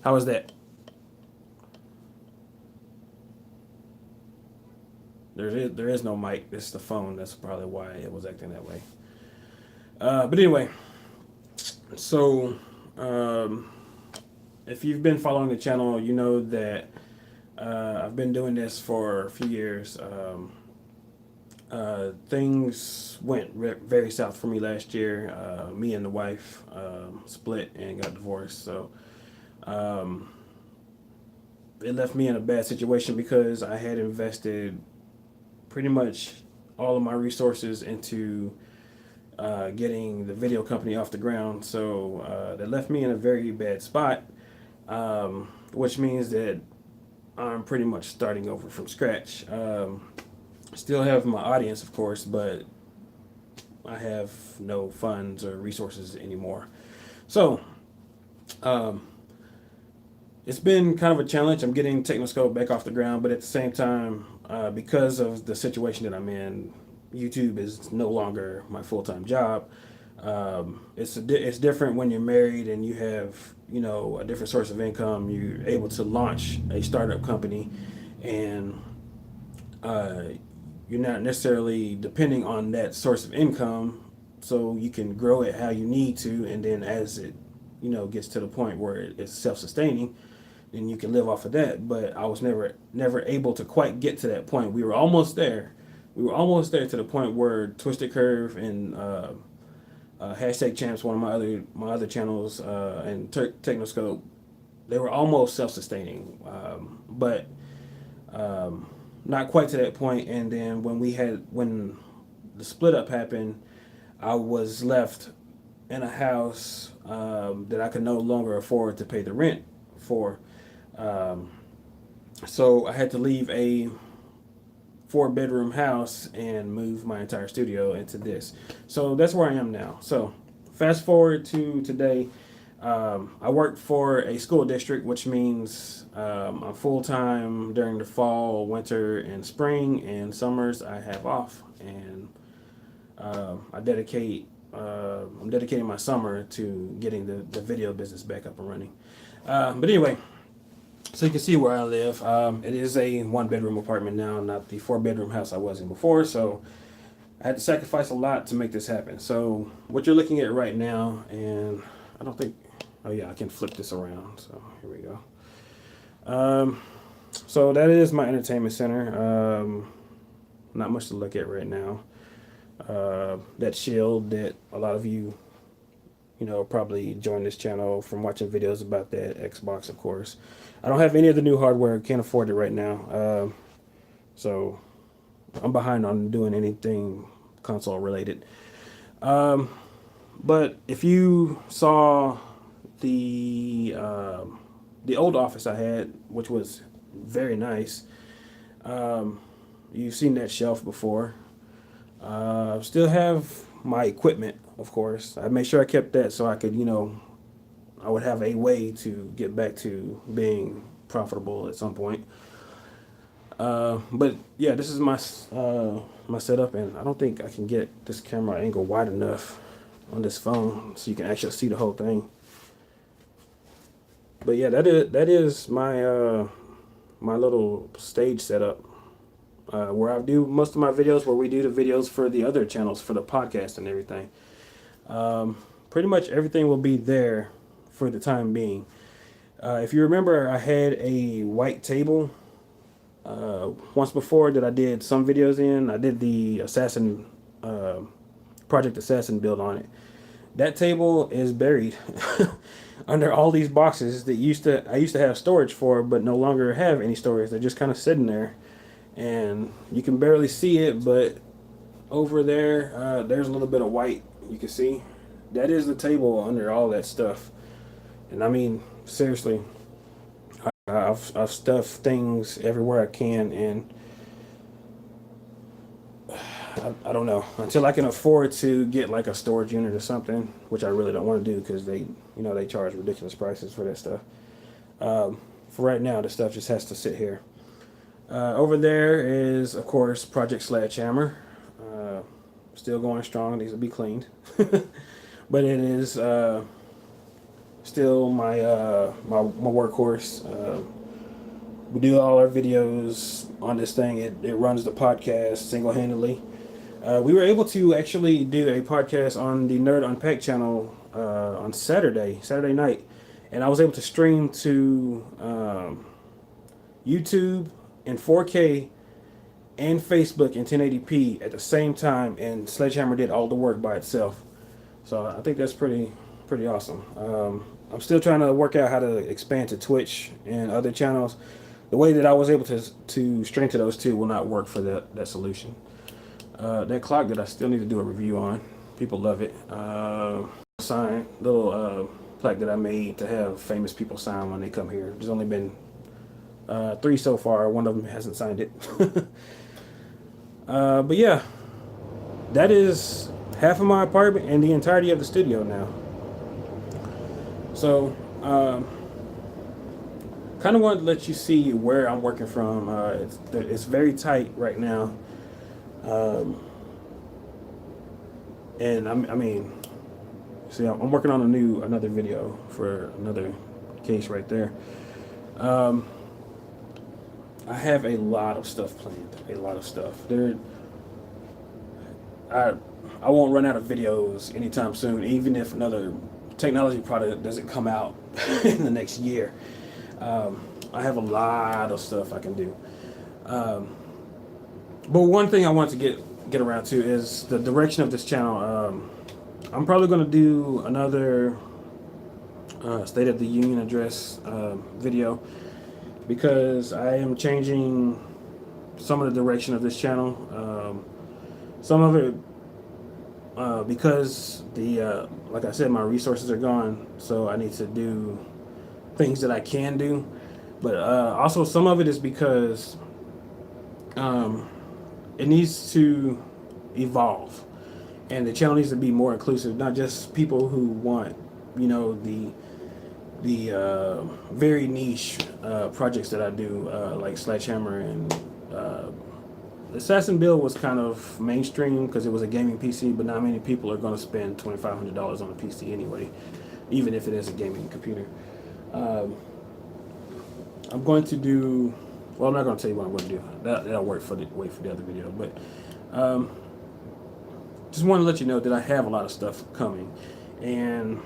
How is that? There is no mic. This is the phone. That's probably why it was acting that way. But anyway, so um, if you've been following the channel, you know that I've been doing this for a few years. Things went very south for me last year. Me and the wife split and got divorced. So um, it left me in a bad situation because I had invested pretty much all of my resources into getting the video company off the ground. So that left me in a very bad spot, which means that I'm pretty much starting over from scratch. Still have my audience, of course, but I have no funds or resources anymore. So um, it's been kind of a challenge. I'm getting Technoscope back off the ground, but at the same time, because of the situation that I'm in, YouTube is no longer my full time job. It's different when you're married and you have a different source of income. You're able to launch a startup company, and uh, you're not necessarily depending on that source of income, so you can grow it how you need to, and then as it gets to the point where it's self-sustaining, then you can live off of that. But I was never able to quite get to that point. We were almost there. We were almost there to the point where Twisted Curve and Hashtag Champs, one of my other channels, and Technoscope, they were almost self-sustaining, but not quite to that point. And then when the split up happened, I was left in a house that I could no longer afford to pay the rent for. Um, so I had to leave a 4-bedroom house and move my entire studio into this. So that's where I am now. So fast forward to today. I work for a school district, which means I'm full time during the fall, winter, and spring, and summers I have off. And I'm dedicating my summer to getting the video business back up and running. But anyway, so you can see where I live. It is a 1-bedroom apartment now, not the 4-bedroom house I was in before. So I had to sacrifice a lot to make this happen. So what you're looking at right now, and I don't think, oh yeah, I can flip this around. So here we go. So that is my entertainment center. Not much to look at right now. That shield that a lot of you probably joined this channel from watching videos about that Xbox, of course. I don't have any of the new hardware, can't afford it right now. So I'm behind on doing anything console related. But if you saw the old office I had, which was very nice, you've seen that shelf before. Still have my equipment, of course. I made sure I kept that so I could, I would have a way to get back to being profitable at some point. But yeah, this is my setup, and I don't think I can get this camera angle wide enough on this phone so you can actually see the whole thing. But yeah, that is my little stage setup. Where I do most of my videos, where we do the videos for the other channels, for the podcast and everything. Pretty much everything will be there for the time being. If you remember, I had a white table once before that I did some videos in. I did the Assassin, Project Assassin build on it. That table is buried under all these boxes that I used to have storage for, but no longer have any storage. They're just kind of sitting there. And you can barely see it, but over there, there's a little bit of white you can see. That is the table under all that stuff. And I mean, seriously, I've stuffed things everywhere I can, and I don't know, until I can afford to get like a storage unit or something, which I really don't want to do because they charge ridiculous prices for that stuff. For right now, the stuff just has to sit here. Over there is, of course, Project Sledgehammer. Still going strong. Needs to be cleaned. But it is still my my workhorse. We do all our videos on this thing. It runs the podcast single-handedly. We were able to actually do a podcast on the Nerd Unpack channel on Saturday night, and I was able to stream to YouTube in 4K and Facebook in 1080p at the same time, and Sledgehammer did all the work by itself. So I think that's pretty awesome. I'm still trying to work out how to expand to Twitch and other channels. The way that I was able to string to those two will not work for that solution. That clock that I still need to do a review on. People love it. Sign, little plaque that I made to have famous people sign when they come here. There's only been 3 so far. One of them hasn't signed it. But yeah, that is half of my apartment and the entirety of the studio now. So, kind of wanted to let you see where I'm working from. It's very tight right now. And I mean, see, I'm working on another video for another case right there. I have a lot of stuff planned. A lot of stuff. I won't run out of videos anytime soon, even if another technology product doesn't come out in the next year. I have a lot of stuff I can do. But one thing I want to get around to is the direction of this channel. I'm probably going to do another State of the Union address video, because I am changing some of the direction of this channel. Some of it because like I said, my resources are gone, so I need to do things that I can do. But also some of it is because it needs to evolve, and the channel needs to be more inclusive, not just people who want, you know, the very niche projects that I do, like Sledgehammer and Assassin Build was kind of mainstream because it was a gaming PC, but not many people are going to spend $2,500 on a PC anyway, even if it is a gaming computer. I'm going to do, well, I'm not going to tell you what I'm going to do. That'll wait for the other video, but just want to let you know that I have a lot of stuff coming. And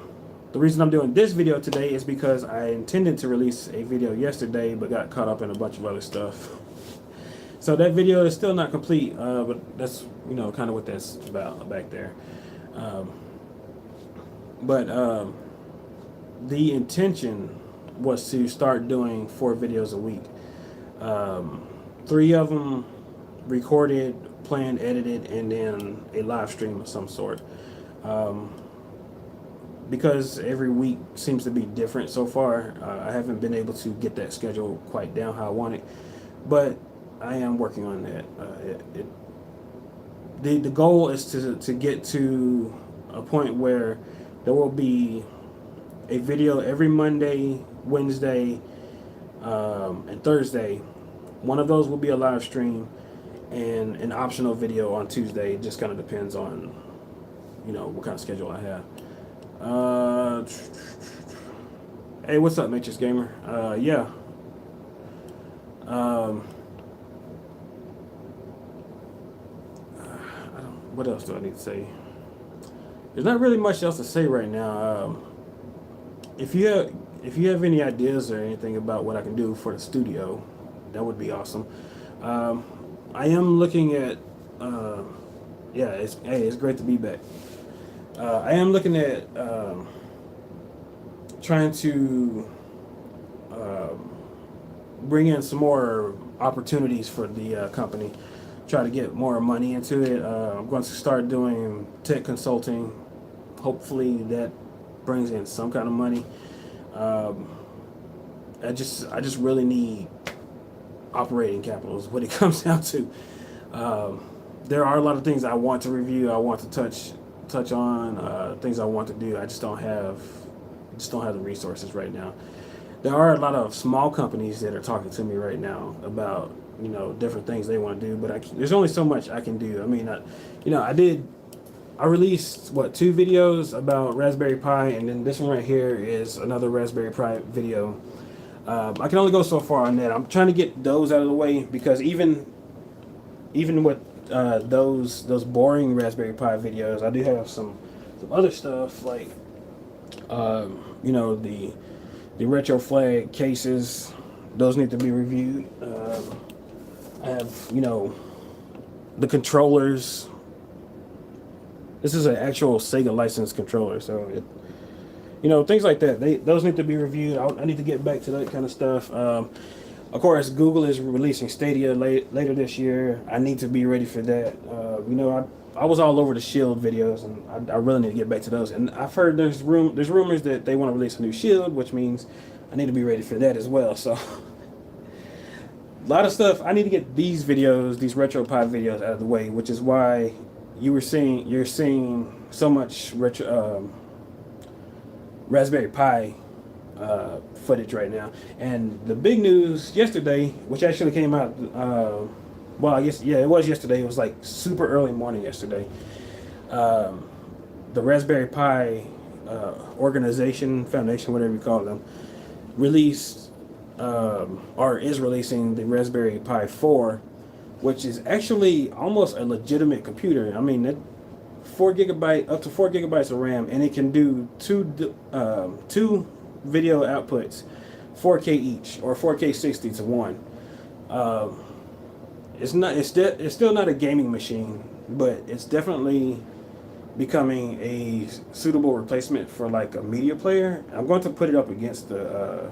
the reason I'm doing this video today is because I intended to release a video yesterday, but got caught up in a bunch of other stuff. So that video is still not complete, but that's, you know, kind of what that's about back there. But the intention was to start doing 4 videos a week. 3 of them recorded, planned, edited, and then a live stream of some sort. Because every week seems to be different so far, I haven't been able to get that schedule quite down how I want it, but I am working on that. The goal is to get to a point where there will be a video every Monday, Wednesday, and Thursday. One of those will be a live stream, and an optional video on Tuesday. It just kind of depends on, you know, what kind of schedule I have. Hey, what's up, MMXIX Gamer? Yeah. What else do I need to say? There's not really much else to say right now. If you have any ideas or anything about what I can do for the studio, that would be awesome. I am looking at yeah, it's great to be back. I am looking at trying to bring in some more opportunities for the company. Try to get more money into it. I'm going to start doing tech consulting. Hopefully that brings in some kind of money. I just really need operating capital is what it comes down to. There are a lot of things I want to review. I want to touch on things I want to do. I just don't have the resources right now. There are a lot of small companies that are talking to me right now about, you know, different things they want to do, but there's only so much I can do. I mean, I did I released what, 2 videos about Raspberry Pi, and then this one right here is another Raspberry Pi video. I can only go so far on that. I'm trying to get those out of the way because even with those boring Raspberry Pi videos, I do have some other stuff like you know, the retro flag cases. Those need to be reviewed. I have, you know, the controllers. This is an actual Sega licensed controller, so it, you know, things like that. Those need to be reviewed. I need to get back to that kind of stuff. Of course, Google is releasing Stadia later this year. I need to be ready for that. You know, I was all over the Shield videos, and I really need to get back to those. And I've heard there's rumors that they want to release a new Shield, which means I need to be ready for that as well. So a lot of stuff. I need to get these videos, these RetroPie videos, out of the way, which is why you're seeing so much Raspberry Pi footage right now. And the big news yesterday, which actually came out, well, I guess, yeah, it was yesterday. It was like super early morning yesterday. The Raspberry Pi foundation, whatever you call them, released or is releasing the Raspberry Pi 4, which is actually almost a legitimate computer. I mean, it 4 GB, up to 4 GB of RAM, and it can do two video outputs, 4K each, or 4K 60 to 1. It's still not a gaming machine, but it's definitely becoming a suitable replacement for like a media player. I'm going to put it up against the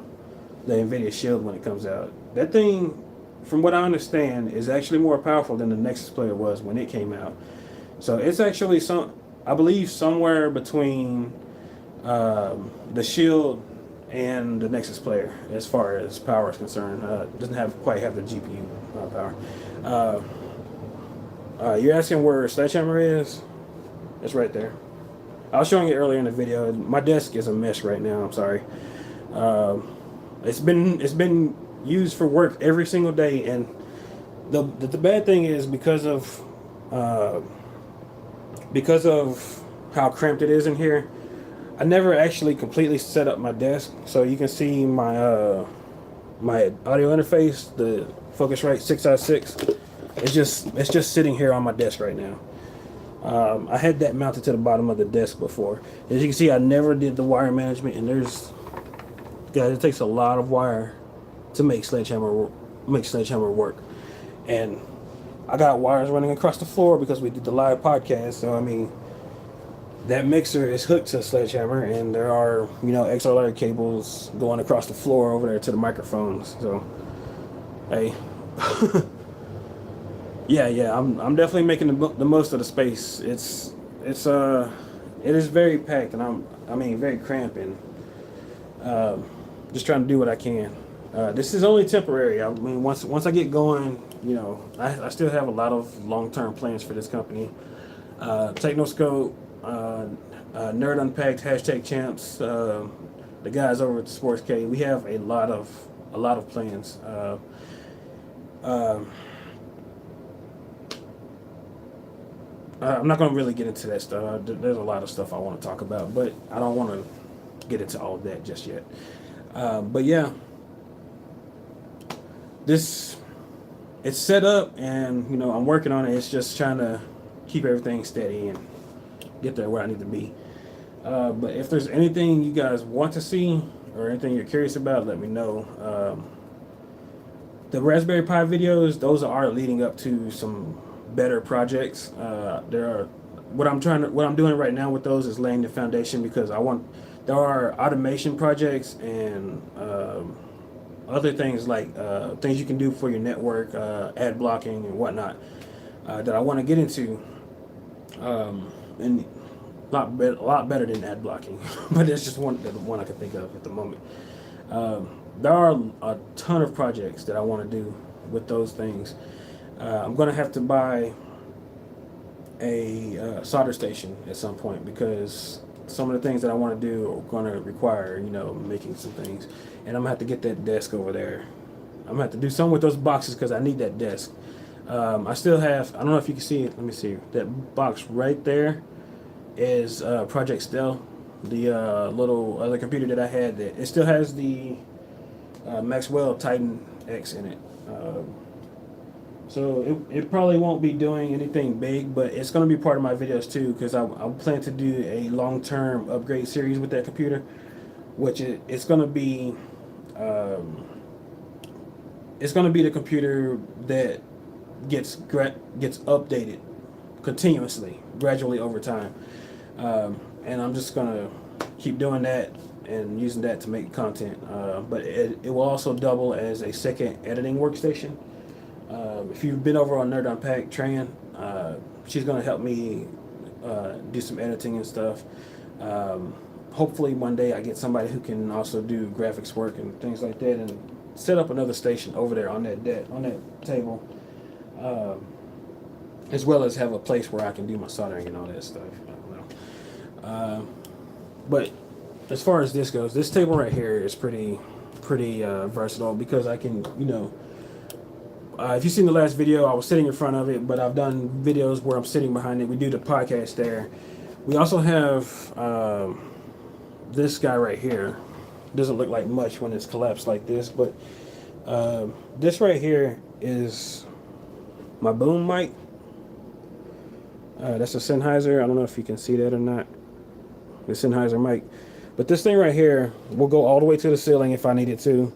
NVIDIA Shield when it comes out. That thing, from what I understand, is actually more powerful than the Nexus player was when it came out. So it's actually I believe somewhere between the Shield and the Nexus player as far as power is concerned. Doesn't quite have the GPU power. You're asking where Sledgehammer is? It's right there. I was showing it earlier in the video. My desk is a mess right now. I'm sorry. It's been used for work every single day, and the bad thing is because of how cramped it is in here, I never actually completely set up my desk. So you can see my my audio interface, the Focusrite 6i6. It's just sitting here on my desk right now. I had that mounted to the bottom of the desk before. As you can see, I never did the wire management, and guys, it takes a lot of wire to make Sledgehammer work. And I got wires running across the floor because we did the live podcast. So I mean, that mixer is hooked to Sledgehammer, and there are, you know, XLR cables going across the floor over there to the microphones. So, hey, yeah, I'm definitely making the most of the space. It is very packed, and I mean very cramped, and just trying to do what I can. This is only temporary. I mean, once I get going, you know, I still have a lot of long-term plans for this company. Technoscope, Nerd Unpacked, #Champs, the guys over at Sports K. We have a lot of plans. I'm not going to really get into that stuff. There's a lot of stuff I want to talk about, but I don't want to get into all of that just yet. But yeah, it's set up, and you know, I'm working on it. It's just trying to keep everything steady and get there where I need to be. But if there's anything you guys want to see or anything you're curious about, let me know. The Raspberry Pi videos, those are leading up to some better projects. What I'm doing right now with those is laying the foundation, because there are automation projects and other things like things you can do for your network, ad blocking and whatnot, that I want to get into, and a lot better than ad blocking. But it's just one I can think of at the moment. There are a ton of projects that I want to do with those things. I'm going to have to buy a solder station at some point, because some of the things that I want to do are going to require, you know, making some things. And I'm going to have to get that desk over there. I'm going to have to do something with those boxes because I need that desk. I still have, I don't know if you can see it. Let me see. That box right there. is Project Stell, the little other computer that I had. That it still has the Maxwell Titan X in it. So it probably won't be doing anything big, but it's going to be part of my videos too, because I plan to do a long-term upgrade series with that computer, which it's going to be the computer that gets updated continuously, gradually over time, and I'm just going to keep doing that and using that to make content, but it will also double as a second editing workstation. If you've been over on Nerd Unpacked, Tran, she's going to help me do some editing and stuff. Hopefully one day I get somebody who can also do graphics work and things like that, and set up another station over there on that table, as well as have a place where I can do my soldering and all that stuff. I don't know. But as far as this goes, this table right here is pretty versatile, because I can, if you've seen the last video, I was sitting in front of it, but I've done videos where I'm sitting behind it. We do the podcast there. We also have this guy right here. Doesn't look like much when it's collapsed like this, but this right here is my boom mic. That's a Sennheiser. I don't know if you can see that or not. The Sennheiser mic. But this thing right here will go all the way to the ceiling if I needed to,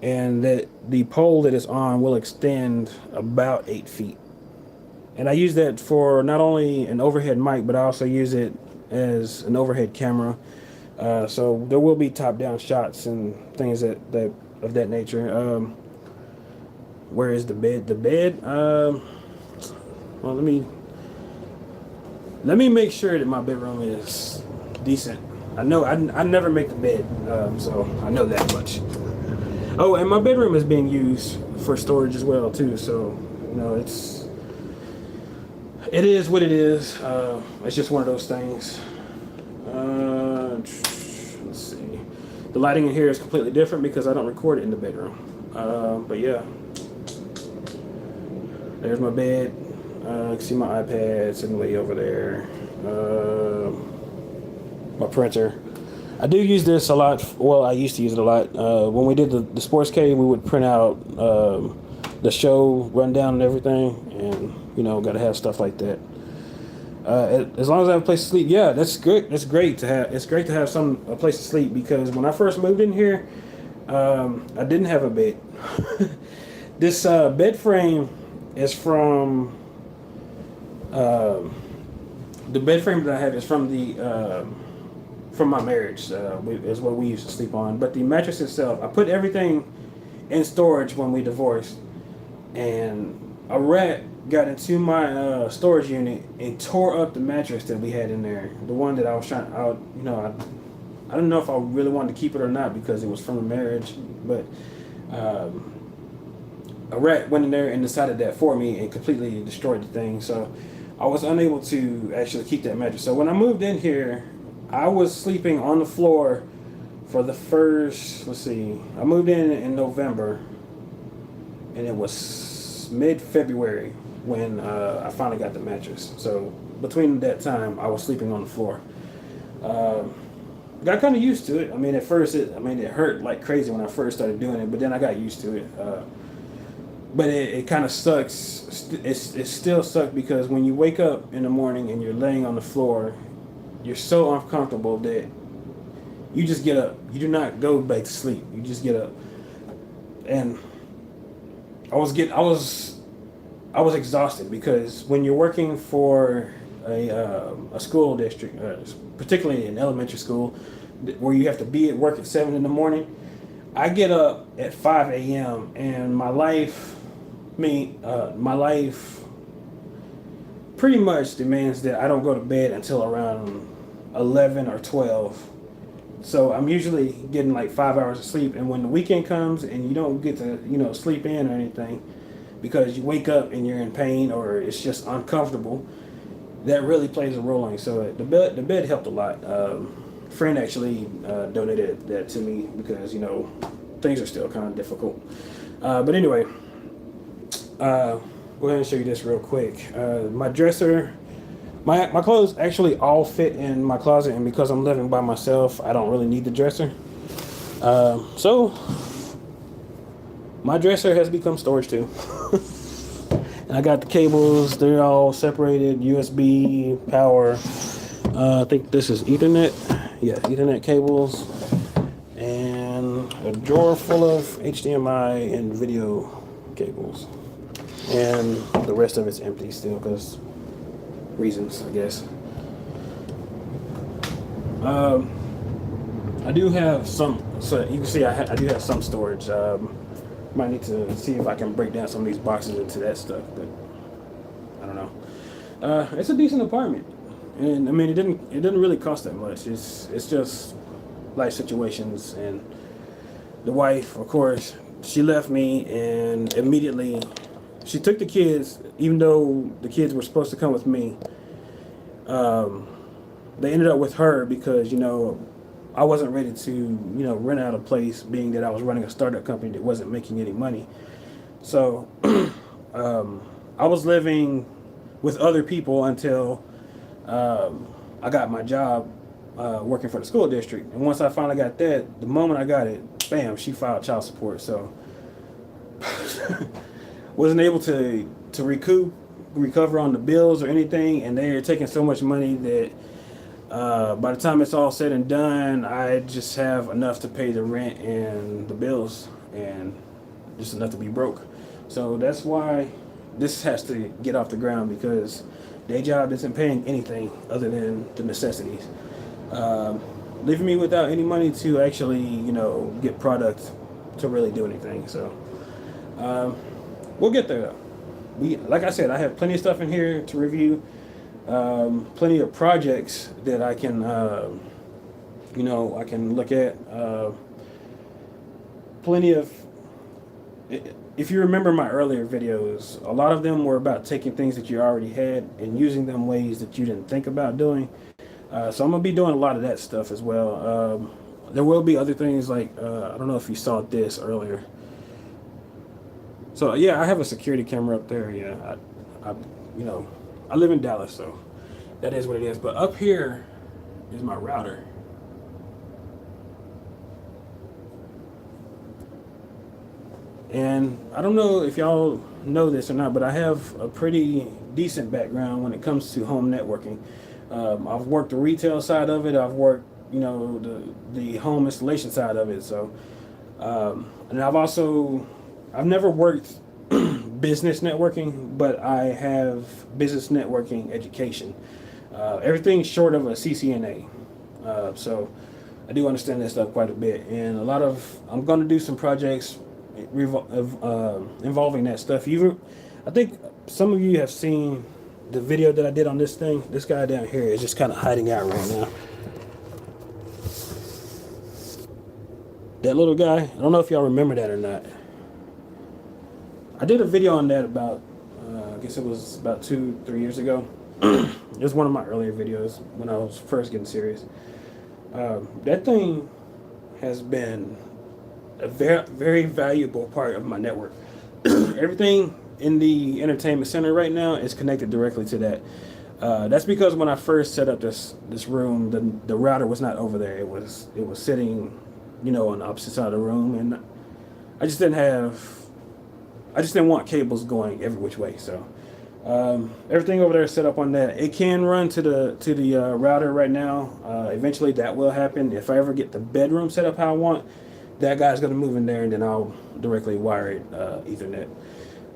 and that the pole that it's on will extend about 8 feet. And I use that for not only an overhead mic, but I also use it as an overhead camera. So there will be top-down shots and things of that nature. Where is the bed? The bed. Well, let me make sure that my bedroom is decent. I know I never make the bed, so I know that much. Oh, and my bedroom is being used for storage as well too. So it is what it is. It's just one of those things. Let's see. The lighting in here is completely different because I don't record it in the bedroom. But yeah, there's my bed. You can see my iPad sitting way over there. My printer. I do use this a lot. Well, I used to use it a lot. When we did the sports cave, we would print out the show rundown and everything, and got to have stuff like that. As long as I have a place to sleep, yeah, that's good. That's great to have. It's great to have a place to sleep, because when I first moved in here, I didn't have a bed. This bed frame is from the bed frame that I have is from my marriage. Is what we used to sleep on. But the mattress itself, I put everything in storage when we divorced, and a rat got into my storage unit and tore up the mattress that we had in there. The one that I was trying out, I don't know if I really wanted to keep it or not, because it was from a marriage, but a rat went in there and decided that for me and completely destroyed the thing. So I was unable to actually keep that mattress. So when I moved in here, I was sleeping on the floor for the first, I moved in November, and it was mid-February when I finally got the mattress. So between that time, I was sleeping on the floor. Got kind of used to it. I mean, at first, it hurt like crazy when I first started doing it, but then I got used to it. But it kind of sucks. It still sucks, because when you wake up in the morning and you're laying on the floor, you're so uncomfortable that you just get up. You do not go back to sleep. You just get up. And I was exhausted, because when you're working for a school district, particularly in elementary school, where you have to be at work at 7 in the morning, I get up at 5 a.m. and my life pretty much demands that I don't go to bed until around 11 or 12. So I'm usually getting like 5 hours of sleep, and when the weekend comes and you don't get to sleep in or anything, because you wake up and you're in pain or it's just uncomfortable, that really plays a role on you. So the bed helped a lot. Friend actually donated that to me, because things are still kind of difficult. But anyway, go ahead and show you this real quick. My dresser, My clothes actually all fit in my closet, and because I'm living by myself, I don't really need the dresser. So my dresser has become storage too. And I got the cables, they're all separated, USB, power. I think this is Ethernet. Yeah, Ethernet cables. And a drawer full of HDMI and video cables. And the rest of it's empty still because reasons, I guess. I do have some, so you can see I do have some storage. Might need to see if I can break down some of these boxes into that stuff, but I don't know. It's a decent apartment, and I mean it didn't really cost that much. It's just life situations, and the wife, of course, she left me, and immediately she took the kids, even though the kids were supposed to come with me. They ended up with her because, you know, I wasn't ready to, you know, rent out a place, being that I was running a startup company that wasn't making any money. So I was living with other people until I got my job working for the school district. And once I finally got that, the moment I got it, bam, she filed child support. So wasn't able to recover on the bills or anything, and they're taking so much money that by the time it's all said and done, I just have enough to pay the rent and the bills, and just enough to be broke. So that's why this has to get off the ground, because day job isn't paying anything other than the necessities, leaving me without any money to actually, you know, get product to really do anything. So we'll get there though. Like I said, I have plenty of stuff in here to review. Plenty of projects that I can, you know, I can look at. Plenty of, if you remember my earlier videos, a lot of them were about taking things that you already had and using them ways that you didn't think about doing. So I'm going to be doing a lot of that stuff as well. There will be other things like, I don't know if you saw this earlier. So yeah, I have a security camera up there. Yeah, I you know, I live in Dallas, so that is what it is. But up here is my router. And I don't know if y'all know this or not, but I have a pretty decent background when it comes to home networking. I've worked the retail side of it. I've worked, you know, the home installation side of it. So, and I've never worked business networking, but I have business networking education. Everything short of a CCNA. So I do understand that stuff quite a bit, and I'm going to do some projects involving that stuff. I think some of you have seen the video that I did on this thing. This guy down here is just kind of hiding out right now. That little guy, I don't know if y'all remember that or not. I did a video on that about, I guess it was about 2-3 years ago. It was one of my earlier videos when I was first getting serious. That thing has been a very, very valuable part of my network. Everything in the entertainment center right now is connected directly to that. That's because when I first set up this room, the router was not over there. It was sitting, you know, on the opposite side of the room, and I just didn't want cables going every which way. So everything over there is set up on that. It can run to the router right now. Eventually that will happen. If I ever get the bedroom set up how I want, that guy's going to move in there, and then I'll directly wire it Ethernet.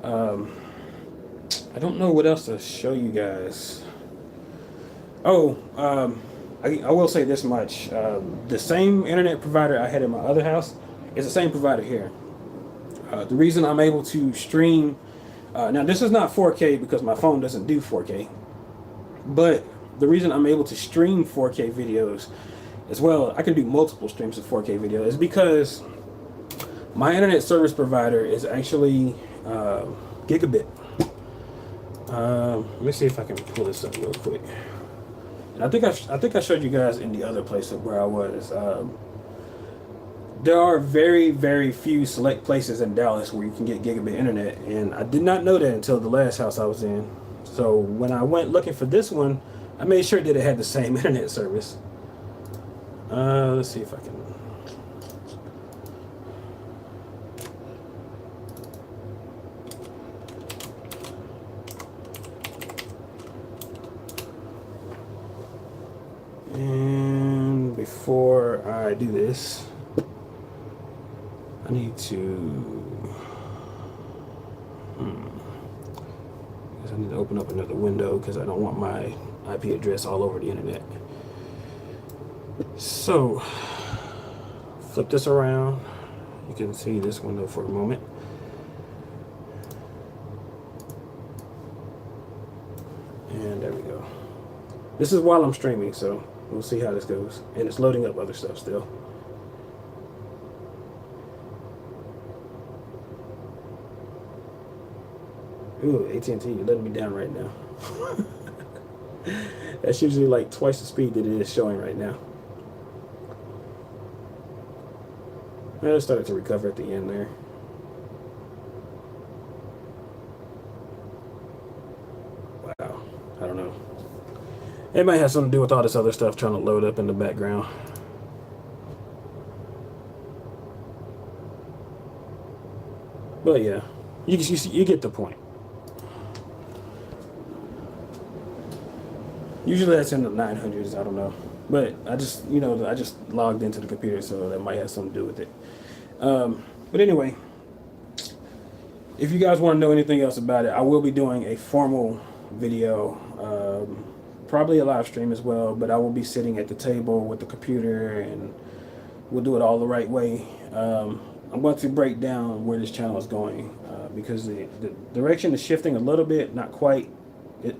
I don't know what else to show you guys. Oh, I will say this much. The same internet provider I had in my other house is the same provider here. The reason I'm able to stream, now this is not 4K because my phone doesn't do 4K, but the reason I'm able to stream 4K videos as well, I can do multiple streams of 4K video, is because my internet service provider is actually gigabit. Let me see if I can pull this up real quick. And I think I showed you guys in the other place of where I was. There are very, very few select places in Dallas where you can get gigabit internet, and I did not know that until the last house I was in. So when I went looking for this one, I made sure that it had the same internet service. Let's see if I can. And before I do this, I need to. I need to open up another window because I don't want my IP address all over the internet. So, flip this around. You can see this window for a moment. And there we go. This is while I'm streaming, so we'll see how this goes. And it's loading up other stuff still. Ooh, AT&T, you're letting me down right now. That's usually like twice the speed that it is showing right now. It started to recover at the end there. Wow, I don't know. It might have something to do with all this other stuff trying to load up in the background. But yeah, you get the point. Usually that's in the 900s, I don't know. But I just, I just logged into the computer, so that might have something to do with it. But anyway, if you guys want to know anything else about it, I will be doing a formal video, probably a live stream as well, but I will be sitting at the table with the computer, and we'll do it all the right way. I'm going to break down where this channel is going, because the direction is shifting a little bit, not quite.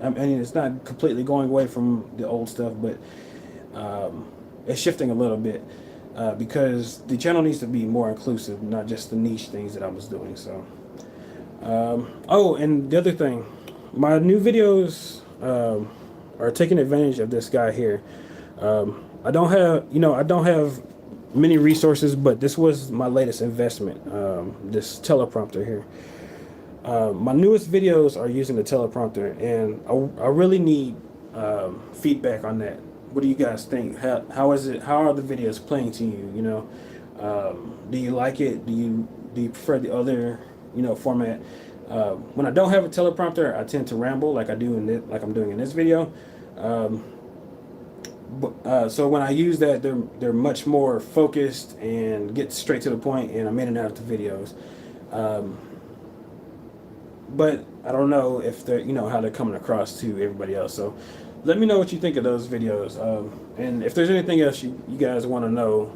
I mean, it's not completely going away from the old stuff, but it's shifting a little bit, because the channel needs to be more inclusive, not just the niche things that I was doing. So, oh, and the other thing, my new videos are taking advantage of this guy here. I don't have many resources, but this was my latest investment. This teleprompter here. My newest videos are using the teleprompter, and I really need feedback on that. What do you guys think? How is it? How are the videos playing to you? Do you like it? Do you prefer the other format? When I don't have a teleprompter, I tend to ramble like I do like I'm doing in this video. So when I use that, they're much more focused and get straight to the point, and I'm in and out of the videos. But I don't know if they're how they're coming across to everybody else. So let me know what you think of those videos, and if there's anything else you guys want to know,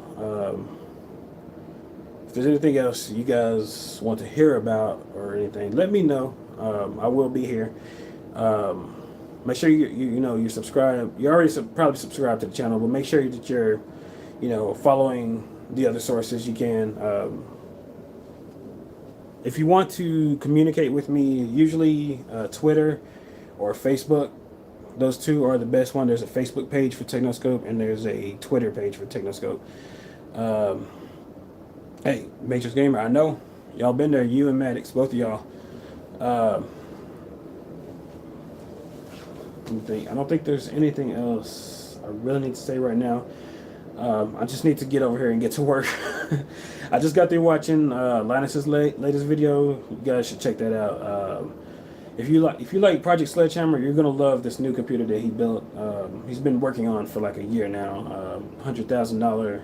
if there's anything else you guys want to hear about or anything, let me know. I will be here. Make sure you subscribe. You already probably subscribed to the channel, but make sure that you're following the other sources you can. If you want to communicate with me, usually Twitter or Facebook, those two are the best one. There's a Facebook page for Technoscope, and there's a Twitter page for Technoscope. Hey, Matrix Gamer, I know y'all been there. You and Maddox, both of y'all. I don't think there's anything else I really need to say right now. I just need to get over here and get to work. I just got through watching Linus's latest video. You guys should check that out. If you like Project Sledgehammer, you're gonna love this new computer that he built. He's been working on for like a year now. $100,000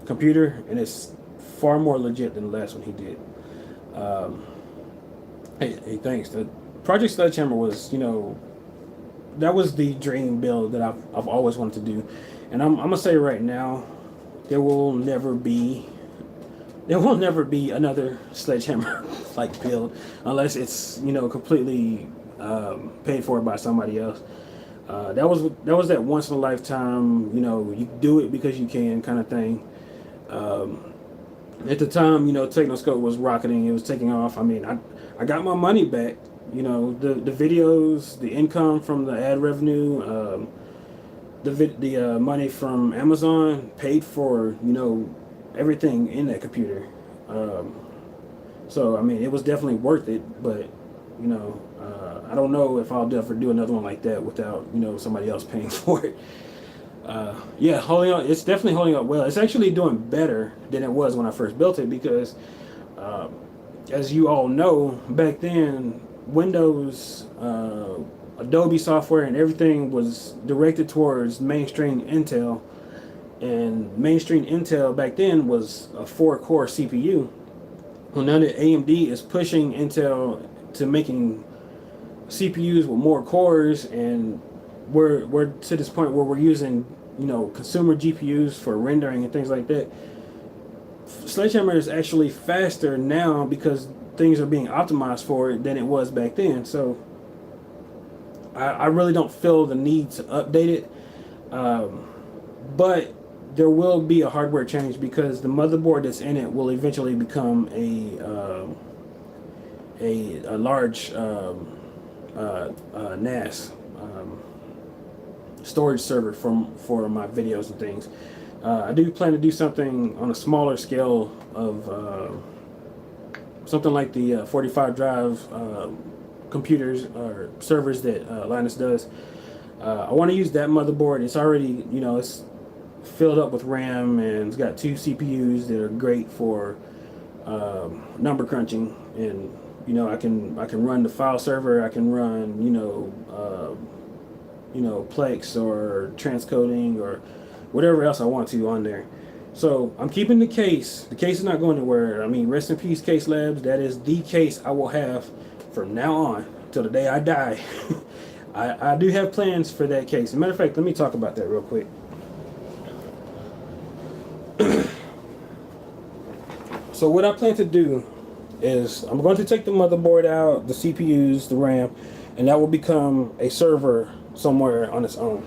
computer, and it's far more legit than the last one he did. Hey, thanks. The Project Sledgehammer was, that was the dream build that I've always wanted to do, and I'm gonna say right now, there will never be another Sledgehammer like build unless it's completely paid for by somebody else. That was that once in a lifetime, you do it because you can kind of thing. At the time, Technoscope was rocketing, it was taking off. I mean, I got my money back. The videos, the income from the ad revenue, the money from Amazon paid for everything in that computer. So I mean, it was definitely worth it. But you know, I don't know if I'll ever do another one like that without, you know, somebody else paying for it. Yeah, holding on. It's definitely holding up well. It's actually doing better than it was when I first built it because, as you all know, back then Windows, Adobe software, and everything was directed towards mainstream Intel, and mainstream Intel back then was a 4-core CPU. Well, now that AMD is pushing Intel to making CPUs with more cores, and we're to this point where we're using, you know, consumer GPUs for rendering and things like that. Sledgehammer is actually faster now because things are being optimized for it than it was back then. So I really don't feel the need to update it, but there will be a hardware change because the motherboard that's in it will eventually become a large NAS storage server for my videos and things. I do plan to do something on a smaller scale of something like the 45 drive computers or servers that Linus does. I want to use that motherboard. It's already, you know, it's filled up with RAM, and it's got 2 CPUs that are great for number crunching, and you know, I can run the file server. I can run, you know, Plex or transcoding or whatever else I want to on there. So I'm keeping the case. The case is not going anywhere. I mean, rest in peace, Case Labs. That is the case I will have from now on till the day I die. I do have plans for that case. As a matter of fact, let me talk about that real quick. So what I plan to do is I'm going to take the motherboard out, the CPUs, the RAM, and that will become a server somewhere on its own.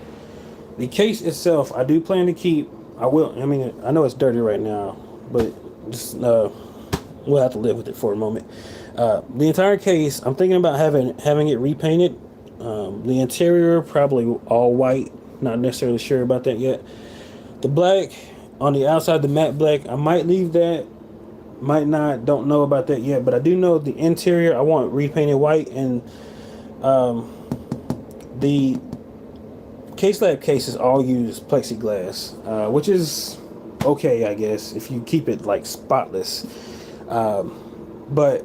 The case itself, I do plan to keep. I mean, I know it's dirty right now, but just we'll have to live with it for a moment. The entire case, I'm thinking about having it repainted. The interior probably all white. Not necessarily sure about that yet. The black on the outside, the matte black, I might leave that. Might not. Don't know about that yet. But I do know the interior I want repainted white, and the Case Lab cases all use plexiglass, which is okay, I guess, if you keep it like spotless. But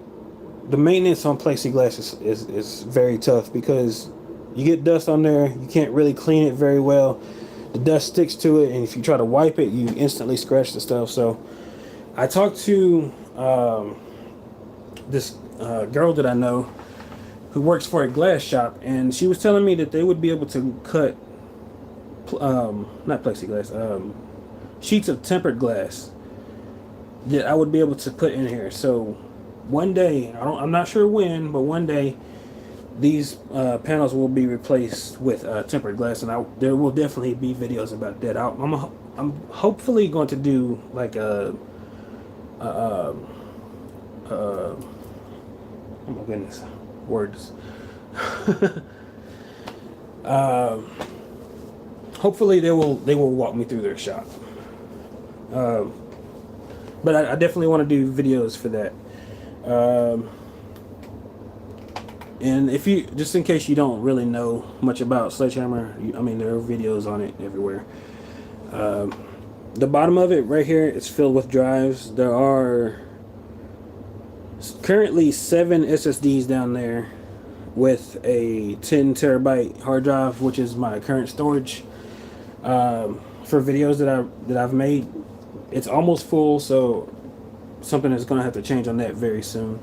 the maintenance on plexiglass is very tough because you get dust on there, you can't really clean it very well. The dust sticks to it, and if you try to wipe it, you instantly scratch the stuff. So I talked to this girl that I know who works for a glass shop, and she was telling me that they would be able to cut not plexiglass, sheets of tempered glass that I would be able to put in here. So one day, I'm not sure when, but one day these panels will be replaced with tempered glass, and there will definitely be videos about that. I'm hopefully going to do like oh my goodness, words. Hopefully they will walk me through their shop. But I definitely want to do videos for that. And if you, just in case you don't really know much about Sledgehammer, I mean, there are videos on it everywhere. The bottom of it right here, it's filled with drives. There are currently 7 SSDs down there with a 10 terabyte hard drive, which is my current storage for videos that I've made. It's almost full, so something is going to have to change on that very soon.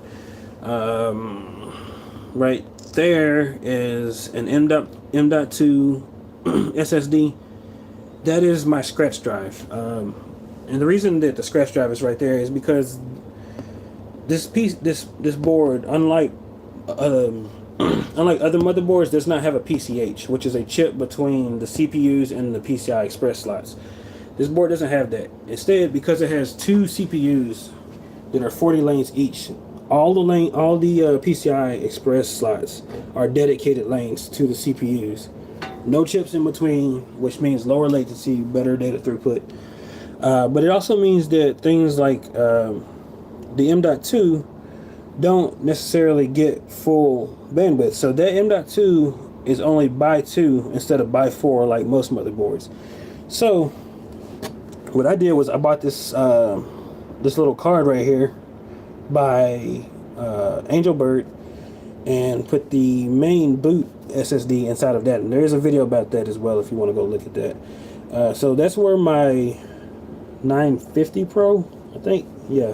Right there is an M.2 SSD. That is my scratch drive. And the reason that the scratch drive is right there is because this board, unlike other motherboards, does not have a PCH, which is a chip between the CPUs and the PCI Express slots. This board doesn't have that. Instead, because it has 2 CPUs that are 40 lanes each, all the PCI Express slots are dedicated lanes to the CPUs. No chips in between, which means lower latency, better data throughput. But it also means that things like the M.2 don't necessarily get full bandwidth. So that M.2 is only by 2 instead of by 4 like most motherboards. So what I did was I bought this this little card right here by Angelbird and put the main boot SSD inside of that. And there is a video about that as well if you want to go look at that. So that's where my 950 Pro, I think, yeah,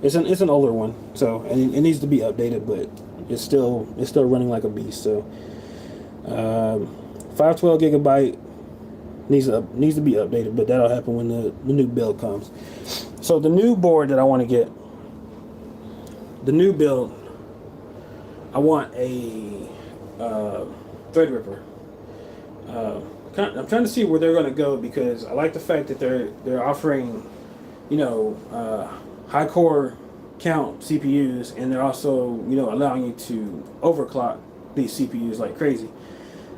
it's an older one, so and it needs to be updated, but it's still running like a beast. So 512 gigabyte needs to be updated, but that'll happen when the new build comes. So the new board that I want to get, the new build, I want a Threadripper. I'm trying to see where they're going to go, because I like the fact that they're offering, you know, high core count CPUs, and they're also, you know, allowing you to overclock these CPUs like crazy.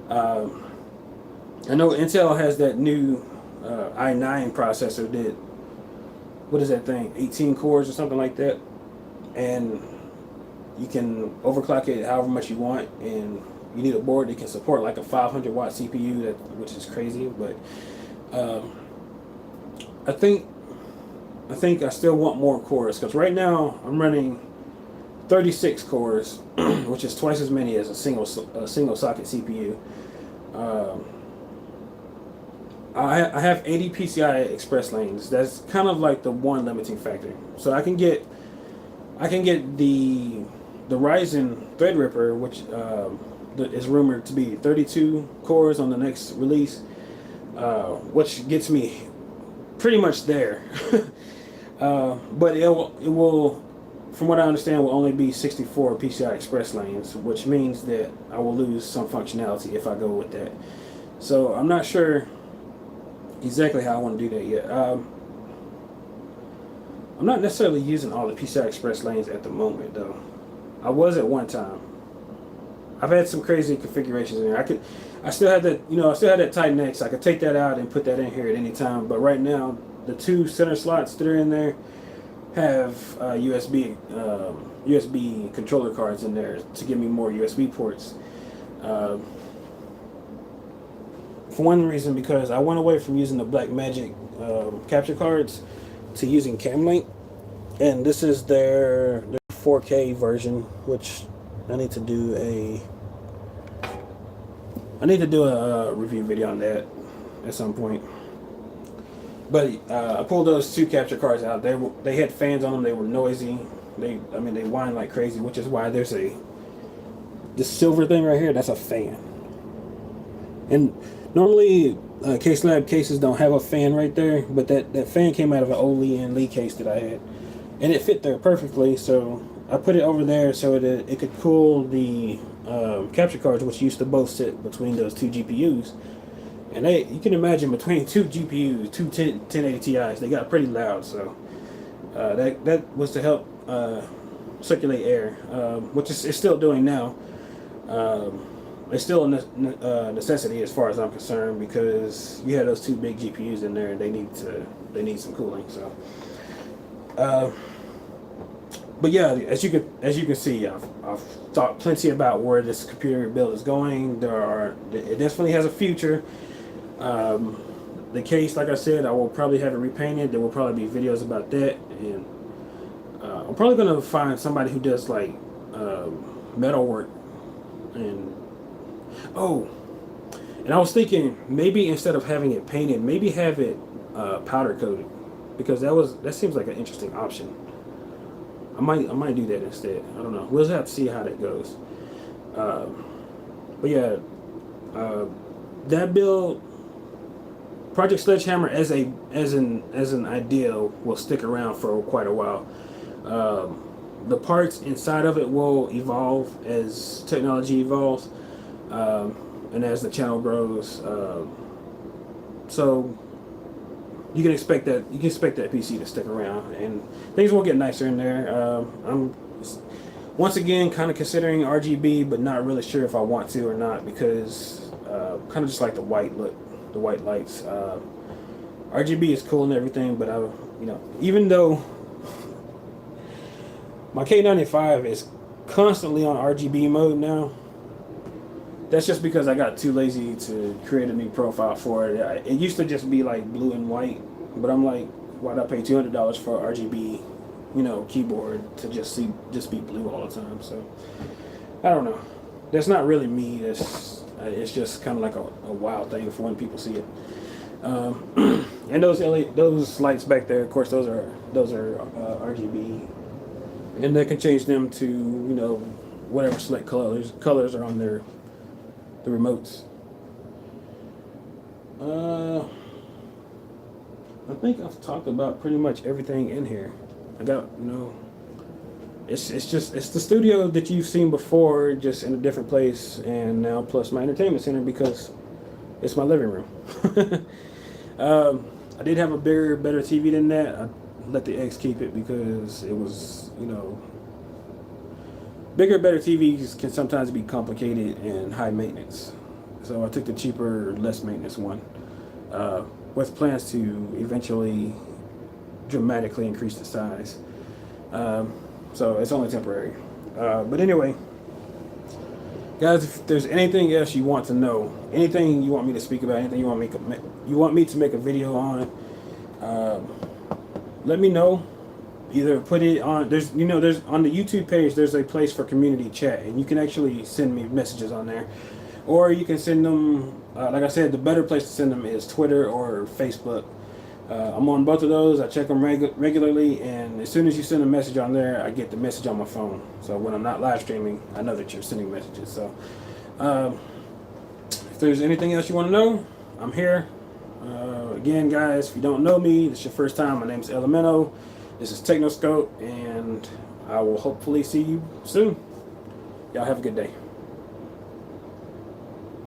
I know Intel has that new i9 processor that, what is that thing, 18 cores or something like that, and you can overclock it however much you want, and you need a board that can support like a 500 watt CPU, which is crazy. But I think I still want more cores, because right now I'm running 36 cores, which is twice as many as a single socket CPU. I have 80 PCI Express lanes. That's kind of like the one limiting factor. So I can get the Ryzen Threadripper, which is rumored to be 32 cores on the next release, which gets me pretty much there. But it will, from what I understand, will only be 64 PCI Express lanes, which means that I will lose some functionality if I go with that. So I'm not sure exactly how I want to do that yet. I'm not necessarily using all the PCI Express lanes at the moment, though. I was at one time. I've had some crazy configurations in there. I still had that, you know, I still had that Titan X. I could take that out and put that in here at any time. But right now, the two center slots that are in there have USB controller cards in there to give me more USB ports. For one reason, because I went away from using the Blackmagic capture cards to using Camlink, and this is their 4K version, which I need to do a review video on that at some point. But I pulled those two capture cards out. They had fans on them. They were noisy. They whined like crazy, which is why there's this silver thing right here. That's a fan. And normally Case Lab cases don't have a fan right there, but that fan came out of an old Lee case that I had, and it fit there perfectly. So I put it over there so that it could cool the capture cards, which used to both sit between those two GPUs. And you can imagine, between two GPUs, two 1080 Ti's, they got pretty loud. So that was to help circulate air, which it's still doing now. It's still a necessity as far as I'm concerned, because you have those two big GPUs in there, and they need some cooling. So, but yeah, as you can see, I've thought plenty about where this computer build is going. It definitely has a future. The case, like I said, I will probably have it repainted. There will probably be videos about that, and I'm probably gonna find somebody who does like metal work. And I was thinking, maybe instead of having it painted, maybe have it powder coated, because that seems like an interesting option. I might do that instead. I don't know. We'll have to see how that goes. But yeah, that build, Project Sledgehammer as an idea, will stick around for quite a while. The parts inside of it will evolve as technology evolves, and as the channel grows. So you can expect that PC to stick around, and things will get nicer in there. I'm once again kind of considering RGB, but not really sure if I want to or not, because kind of just like the white look, the white lights. RGB is cool and everything, but even though My K95 is constantly on RGB mode now. That's just because I got too lazy to create a new profile for it. It used to just be like blue and white, but I'm like, why'd I pay $200 for RGB, keyboard to just be blue all the time? So I don't know. That's not really me. It's just kind of like a wild thing for when people see it. And those lights back there, of course, those are RGB, and they can change them to whatever select colors are on the remotes. I think I've talked about pretty much everything in here. I got it's the studio that you've seen before, just in a different place, and now plus my entertainment center because it's my living room. I did have a bigger, better TV than that. I let the ex keep it because it was, bigger, better TVs can sometimes be complicated and high maintenance. So I took the cheaper, less maintenance one, with plans to eventually dramatically increase the size. So it's only temporary. But anyway, guys, if there's anything else you want to know, anything you want me to speak about, anything you want me to make a video on, let me know. Either put it on, there's on the YouTube page, there's a place for community chat, and you can actually send me messages on there, or you can send them, like I said, the better place to send them is Twitter or Facebook. I'm on both of those. I check them regularly, and as soon as you send a message on there, I get the message on my phone. So when I'm not live streaming, I know that you're sending messages. So if there's anything else you want to know, I'm here. Again, guys, if you don't know me, this is your first time, my name is Elemento. This is Technoscope, and I will hopefully see you soon. Y'all have a good day.